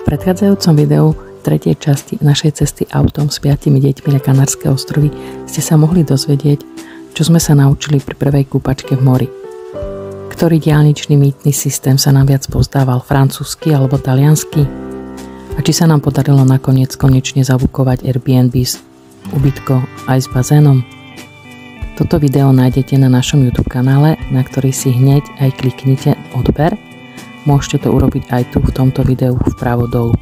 predchádzajúcom videu tretej časti našej cesty autom s 5 deťmi na Kanárske ostrovy ste sa mohli dozvedieť, čo sme sa naučili pri prvej kúpačke v mori. Ktorý diaľničný mýtny systém sa nám viac pozdával, francúzsky alebo taliansky? A či sa nám podarilo nakoniec konečne zabukovať Airbnb s ubytko aj s bazénom? Toto video nájdete na našom YouTube kanále, na ktorý si hneď aj kliknite odber. Môžete to urobiť aj tu v tomto videu vpravo dolu.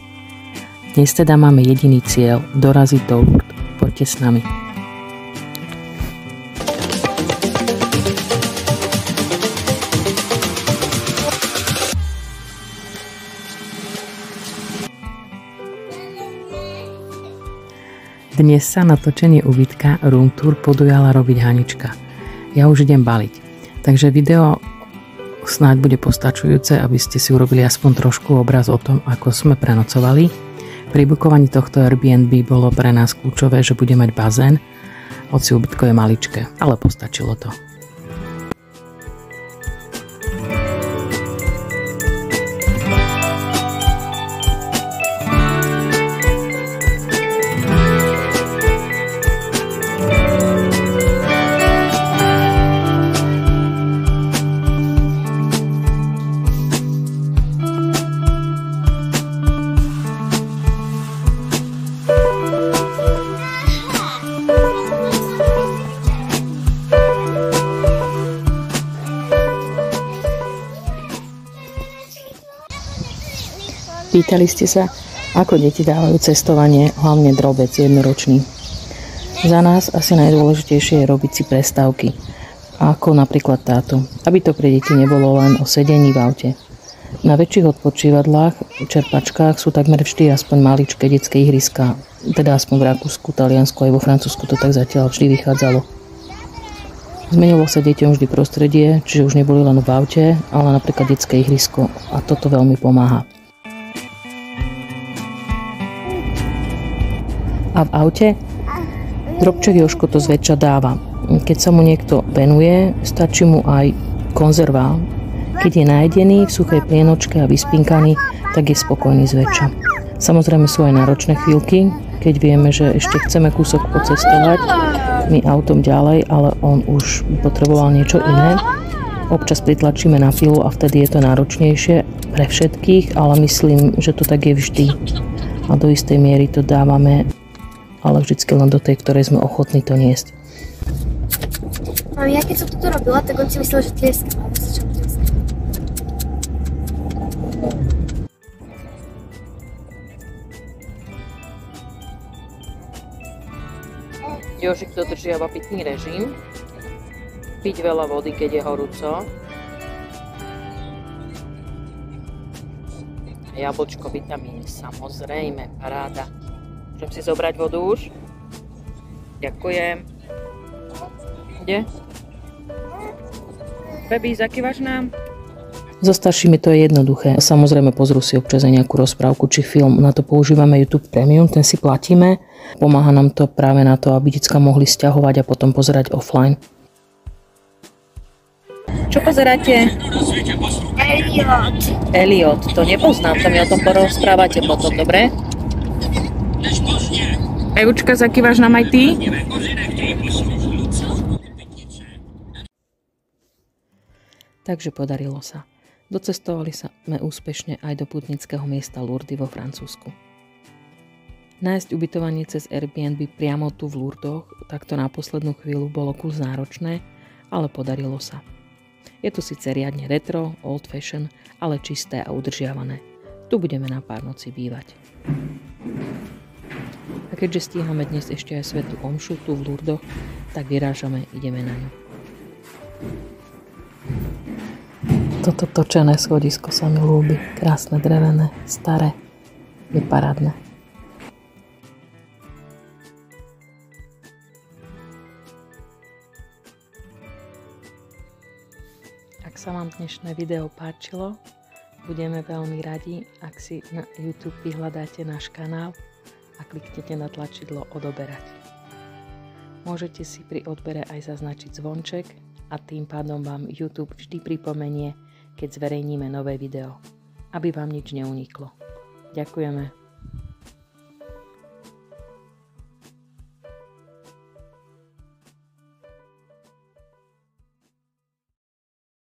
Dnes teda máme jediný cieľ, doraziť do Lourdes. Poďte s nami. Dnes sa na točenie ubytka Room Tour podujala robiť Hanička. Ja už idem baliť, takže video snáď bude postačujúce, aby ste si urobili aspoň trošku obraz o tom, ako sme prenocovali. Pri bukovaní tohto Airbnb bolo pre nás kľúčové, že bude mať bazén, hoci ubytko je maličké, ale postačilo to. Pýtali ste sa, ako deti dávajú cestovanie, hlavne drobec jednoročný. Za nás asi najdôležitejšie je robiť si prestávky, ako napríklad táto, aby to pre deti nebolo len o sedení v aute. Na väčších odpočívadlách, čerpačkách sú takmer vždy aspoň maličké detské ihriská, teda aspoň v Rakúsku, Taliansku aj vo Francúzsku to tak zatiaľ vždy vychádzalo. Zmenilo sa deťom vždy prostredie, čiže už neboli len v aute, ale napríklad detské ihrisko a toto veľmi pomáha. A v aute drobček Jožko to zväčša dáva. Keď sa mu niekto venuje, stačí mu aj konzerva. Keď je najedený, v suchej plienočke a vyspinkaný, tak je spokojný zväčša. Samozrejme sú aj náročné chvíľky, keď vieme, že ešte chceme kúsok pocestovať, my autom ďalej, ale on už potreboval niečo iné. Občas pritlačíme na pilu a vtedy je to náročnejšie pre všetkých, ale myslím, že to tak je vždy. A do istej miery to dávame, ale vždycky len do tej, ktorej sme ochotní to niesť. Ja keď som toto robila, tak on si myslel, že tlieskam, ale začal tlieskať. Jožik dodržiava pitný režim. Piť veľa vody, keď je horúco. Jablčko, vitamíny, samozrejme, paráda. Môžem si zobrať vodu už? Ďakujem. Kde? Baby, zakývaš nám? So staršími to je jednoduché. Samozrejme pozrú si občas aj nejakú rozprávku či film. Na to používame YouTube Premium, ten si platíme. Pomáha nám to práve na to, aby decká mohli sťahovať a potom pozerať offline. Čo pozeráte? Elliot, to nepoznám, to mi o tom porozprávate potom, dobre? Evučka, zakývaš nám aj ty? Takže podarilo sa. Docestovali sme úspešne aj do putnického miesta Lourdes vo Francúzsku. Nájsť ubytovanie cez Airbnb priamo tu v Lourdoch takto na poslednú chvíľu bolo kus náročné, ale podarilo sa. Je to síce riadne retro, old fashion, ale čisté a udržiavané. Tu budeme na pár nocí bývať. A keďže stíhame dnes ešte aj svätú omšu tu v Lourdoch, tak vyrážame, ideme na ňu. Toto točené schodisko sa mi ľúbi. Krásne, drevené, staré. Je parádne. Ak sa vám dnešné video páčilo, budeme veľmi radi, ak si na YouTube vyhľadáte náš kanál a kliknete na tlačidlo odoberať. Môžete si pri odbere aj zaznačiť zvonček a tým pádom vám YouTube vždy pripomenie, keď zverejníme nové video, aby vám nič neuniklo. Ďakujeme.